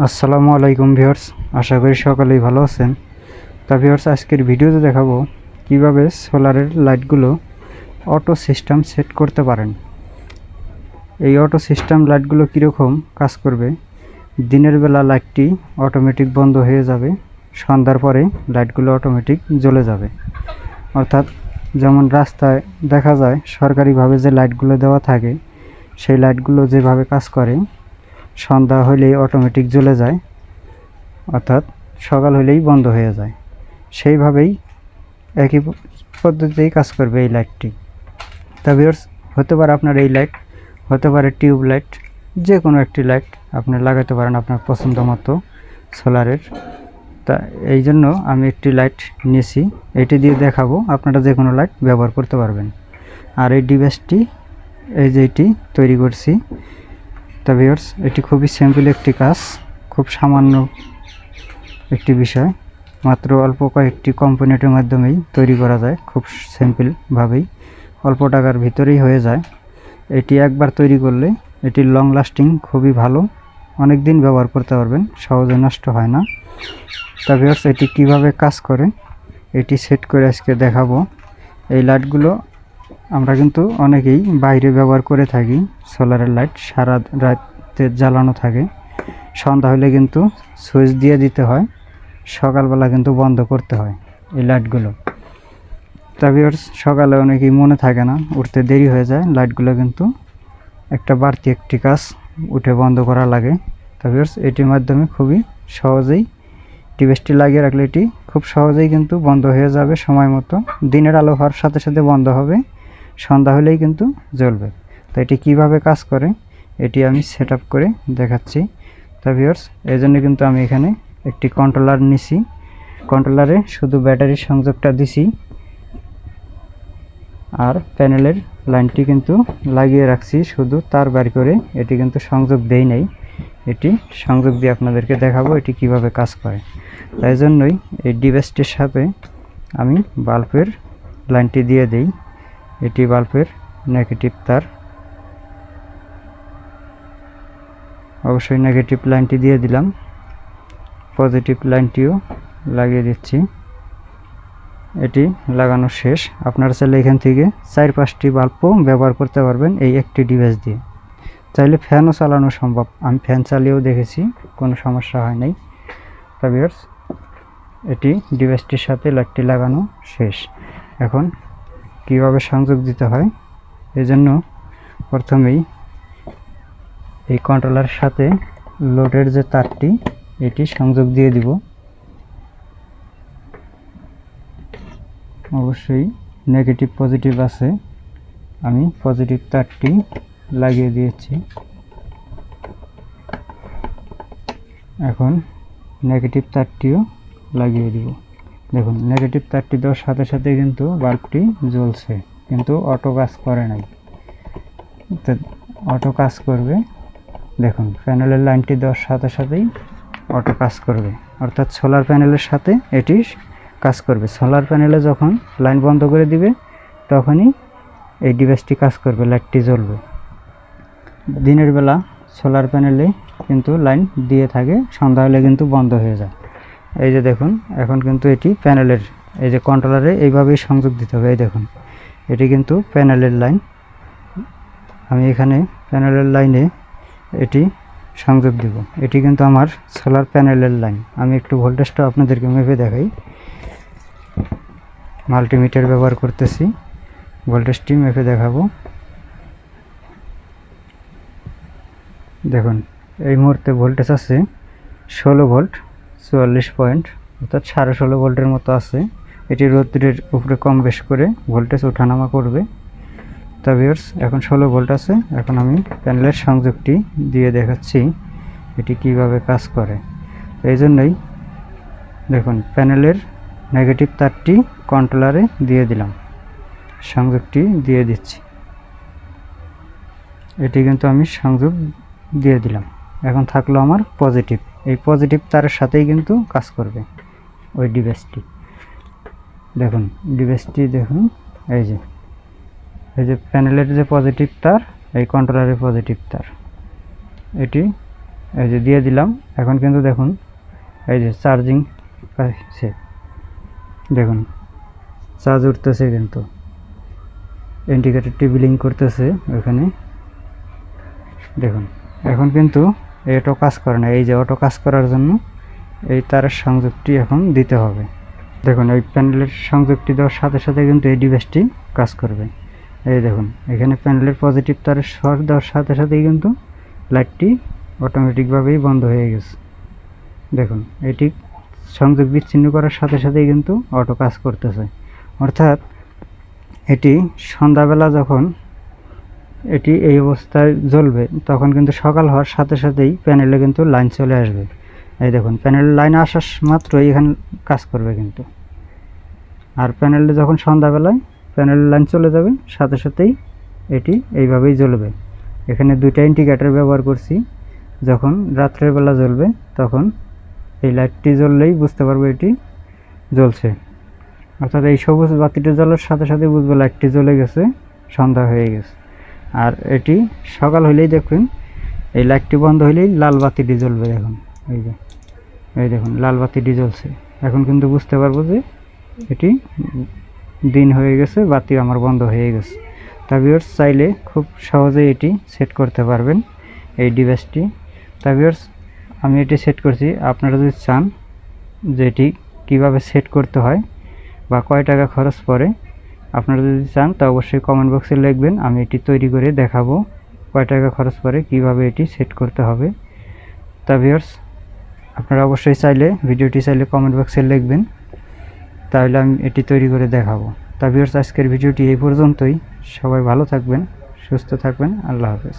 আসসালামু আলাইকুম ভিউয়ার্স, আশা করি সকলেই ভালো আছেন। তা ভিউয়ার্স, আজকের ভিডিওতে দেখাবো কিভাবে সোলারের লাইটগুলো অটো সিস্টেম সেট করতে পারেন। এই অটো সিস্টেম লাইটগুলো কীরকম কাজ করবে। দিনের বেলা লাইটটি অটোমেটিক বন্ধ হয়ে যাবে, সন্ধ্যার পরে লাইটগুলো অটোমেটিক জ্বলে যাবে। অর্থাৎ যেমন রাস্তায় দেখা যায় সরকারিভাবে যে লাইটগুলো দেওয়া থাকে, সেই লাইটগুলো যেভাবে কাজ করে সন্ধ্যা হলেই অটোমেটিক জ্বলে যায়, অর্থাৎ সকাল হলেই বন্ধ হয়ে যায়। সেইভাবেই একই পদ্ধতিতেই কাজ করবে এই লাইটটি। তা ভিউয়ার্স, হতে পারে আপনার এই লাইট, হতে পারে টিউব লাইট, যে কোনো একটি লাইট আপনি লাগাতে পারেন আপনার পছন্দ মতো সোলারের। তা এই জন্য আমি একটি লাইট নিয়েছি, এটি দিয়ে দেখাবো। আপনারা যে কোনো লাইট ব্যবহার করতে পারবেন। আর এই ডিভাইসটি এই যে এটি তৈরি করছি। তা ভিউয়ার্স, এটি খুবই সিম্পল একটি কাজ, খুব সামান্য একটি বিষয়, মাত্র অল্প কয়েকটি কম্পোনেন্টের মাধ্যমেই তৈরি করা যায়। খুব সিম্পলভাবেই অল্প টাকার ভিতরেই হয়ে যায়। এটি একবার তৈরি করলে এটি লং লাস্টিং খুবই ভালো, অনেক দিন ব্যবহার করতে পারবেন, সহজে নষ্ট হয় না। তা ভিউয়ার্স, এটি কিভাবে কাজ করে এটি সেট করে আজকে দেখাবো। এই লাইটগুলো আমরা কিন্তু অনেকেই বাইরে ব্যবহার করে থাকি। সোলারের লাইট সারা রাতে জ্বালানো থাকে, সন্ধ্যা হলে কিন্তু সুইচ দিয়ে দিতে হয়, সকালবেলা কিন্তু বন্ধ করতে হয় এই লাইটগুলো। তা ভিউয়ার্স, সকালে অনেকেই মনে থাকে না, উঠতে দেরি হয়ে যায়, লাইটগুলো কিন্তু একটা বাড়তি একটি কাজ, উঠে বন্ধ করা লাগে। তা ভিউয়ার্স, এটির মাধ্যমে খুবই সহজেই ডিভাইসটি লাগিয়ে রাখলে এটি খুব সহজেই কিন্তু বন্ধ হয়ে যাবে সময় মতো। দিনের আলো হওয়ার সাথে সাথে বন্ধ হবে, সন্ধ্যা হলেই কিন্তু জ্বলবে। তো এটি কিভাবে কাজ করে এটি আমি সেট আপ করে দেখাচ্ছি। তা ভিউয়ার্স, এই জন্য কিন্তু আমি এখানে একটি কন্ট্রোলার নিছি, কন্ট্রোলারে শুধু ব্যাটারির সংযোগটা দিছি, আর প্যানেলের লাইনটি কিন্তু লাগিয়ে রাখছি, শুধু তার বের করে এটি কিন্তু সংযোগ দেই নাই। এটি সংযোগ দিয়ে আপনাদেরকে দেখাবো এটি কিভাবে কাজ করে। তাই জন্যই এই ডিভাইসটির সাথে আমি বাল্বের লাইনটি দিয়ে দেই। এটি বাল্বের নেগেটিভ তার, অবশ্যই নেগেটিভ লাইনটি দিয়ে দিলাম, পজিটিভ লাইনটিও লাগিয়ে দিচ্ছি। এটি লাগানো শেষ। আপনারা চাইলে এখান থেকে 4-5টি বাল্বও ব্যবহার করতে পারবেন এই একটি ডিভাইস দিয়ে। চাইলে ফ্যানও চালানো সম্ভব, আমি ফ্যান চালিয়েও দেখেছি, কোনো সমস্যা হয় নাই। তা ভিউয়ার্স, এটি ডিভাইসটির সাথে লাইটটি লাগানো শেষ। এখন কিভাবে সংযোগ দিতে হয়, এজন্য প্রথমেই এই কন্ট্রোলারের সাথে লোডের যে তারটি এটি সংযোগ দিয়ে দিব। অবশ্যই নেগেটিভ পজিটিভ আছে, আমি পজিটিভ তারটি লাগিয়ে দিয়েছি। এখন নেগেটিভ তারটিও লাগিয়ে দিব। দেখুন, নেগেটিভ তারটি দেওয়ার সাথে সাথে কিন্তু বাল্বটি জ্বলছে, কিন্তু অটো কাজ করে নাই। তো অটো কাজ করবে, দেখুন প্যানেলের লাইনটি দেওয়ার সাথে সাথেই অটো কাজ করবে, অর্থাৎ সোলার প্যানেলের সাথে এটি কাজ করবে। সোলার প্যানেলে যখন লাইন বন্ধ করে দিবে তখনই এই ডিভাইসটি কাজ করবে, লাইটটি জ্বলবে। দিনের বেলা সোলার প্যানেলে কিন্তু লাইন দিয়ে থাকে, সন্ধ্যা হলে কিন্তু বন্ধ হয়ে যায়। এই যে দেখুন, এখন কিন্তু এটি প্যানেলের, এই যে কন্ট্রোলারে এইভাবেই সংযোগ দিতে হবে। এই দেখুন, এটি কিন্তু প্যানেলের লাইন, আমি এখানে প্যানেলের লাইনে এটি সংযোগ দিব। এটি কিন্তু আমার সোলার প্যানেলের লাইন। আমি একটু ভোল্টেজটা আপনাদেরকে মেপে দেখাই, মাল্টিমিটার ব্যবহার করতেছি, ভোল্টেজটি মেপে দেখাবো। দেখুন, এই মুহূর্তে ভোল্টেজ আছে 16 ভোল্ট 44 পয়েন্ট, অর্থাৎ 16.5 ভোল্টের মতো আছে। এটি রোদ্রের উপরে কম বেশ করে ভোল্টেজ ওঠানামা করবে। তা ভিউয়ার্স, এখন 16 ভোল্ট আছে। এখন আমি প্যানেলের সংযোগটি দিয়ে দেখাচ্ছি এটি কিভাবে কাজ করে। এই জন্যই দেখুন, প্যানেলের নেগেটিভ তারটি কন্ট্রোলারে দিয়ে দিলাম, সংযোগটি দিয়ে দিচ্ছি। এটি কিন্তু আমি সংযোগ দিয়ে দিলাম। এখন থাকলো আমার পজিটিভ, এই পজিটিভ তারের সাথেই কিন্তু কাজ করবে ওই ডিভাইসটি। দেখুন ডিভাইসটি, দেখুন এই যে প্যানেলের যে পজিটিভ তার, এই কন্ট্রোলারের পজিটিভ তার, এটি এই যে দিয়ে দিলাম। এখন কিন্তু দেখুন এই যে চার্জিং আছে, দেখুন চার্জ উঠতেছে, কিন্তু ইন্ডিকেটরটি ব্লিঙ্ক করতেছে ওখানে দেখুন। এখন কিন্তু অটো কাজ করে না। এই যে অটো কাজ করার জন্য এই তারের সংযোগটি এখন দিতে হবে। দেখুন এই প্যানেলের সংযোগটি দেওয়ার সাথে সাথে কিন্তু এই ডিভাইসটি কাজ করবে। এই দেখুন এখানে প্যানেলের পজিটিভ তারের শর্ট দেওয়ার সাথে সাথেই কিন্তু লাইটটি অটোমেটিকভাবেই বন্ধ হয়ে গেছে। দেখুন এটি সংযোগ বিচ্ছিন্ন করার সাথে সাথেই কিন্তু অটো কাজ করতেছে। অর্থাৎ এটি সন্ধ্যাবেলা যখন এটি এই অবস্থায় জ্বলবে তখন কিন্তু সকাল হওয়ার সাথে সাথেই প্যানেলে কিন্তু লাইন চলে আসবে। এই দেখুন প্যানেলের লাইন আসার মাত্রই এখানে কাজ করবে কিন্তু। আর প্যানেলে যখন সন্ধ্যাবেলায় প্যানেলের লাইন চলে যাবে সাথে সাথেই এটি এইভাবেই জ্বলবে। এখানে দুইটা ইন্ডিকেটর ব্যবহার করছি। যখন রাত্রের বেলা জ্বলবে তখন এই লাইটটি জ্বললেই বুঝতে পারবো এটি জ্বলছে। অর্থাৎ এই সবুজ বাতিটি জ্বলার সাথে সাথে বুঝবো লাইটটি জ্বলে গেছে, সন্ধ্যা হয়ে গেছে। আর এটি সকাল হলেই দেখবেন এই লাইটটি বন্ধ হলেই লাল বাতিটি জ্বলবে। দেখুন এই দেখুন লাল বাতিটি জ্বলছে। এখন কিন্তু বুঝতে পারবো যে এটি দিন হয়ে গেছে, বাতি আমার বন্ধ হয়ে গেছে। তা ভিউয়ার্স চাইলে খুব সহজেই এটি সেট করতে পারবেন এই ডিভাইসটি। তা ভিউয়ার্স আমি এটি সেট করছি। আপনারা যদি চান যে এটি কীভাবে সেট করতে হয় বা কয় টাকা খরচ পড়ে, আপনারা যদি চান তা অবশ্যই কমেন্ট বক্সে লিখবেন। আমি এটি তৈরি করে দেখাবো কয় টাকা খরচ পড়ে, কীভাবে এটি সেট করতে হবে। তা ভিউয়ার্স আপনারা অবশ্যই ভিডিওটি চাইলে কমেন্ট বক্সে লিখবেন, তাহলে আমি এটি তৈরি করে দেখাবো। তা ভিউয়ার্স আজকের ভিডিওটি এই পর্যন্তই। সবাই ভালো থাকবেন, সুস্থ থাকবেন। আল্লাহ হাফেজ।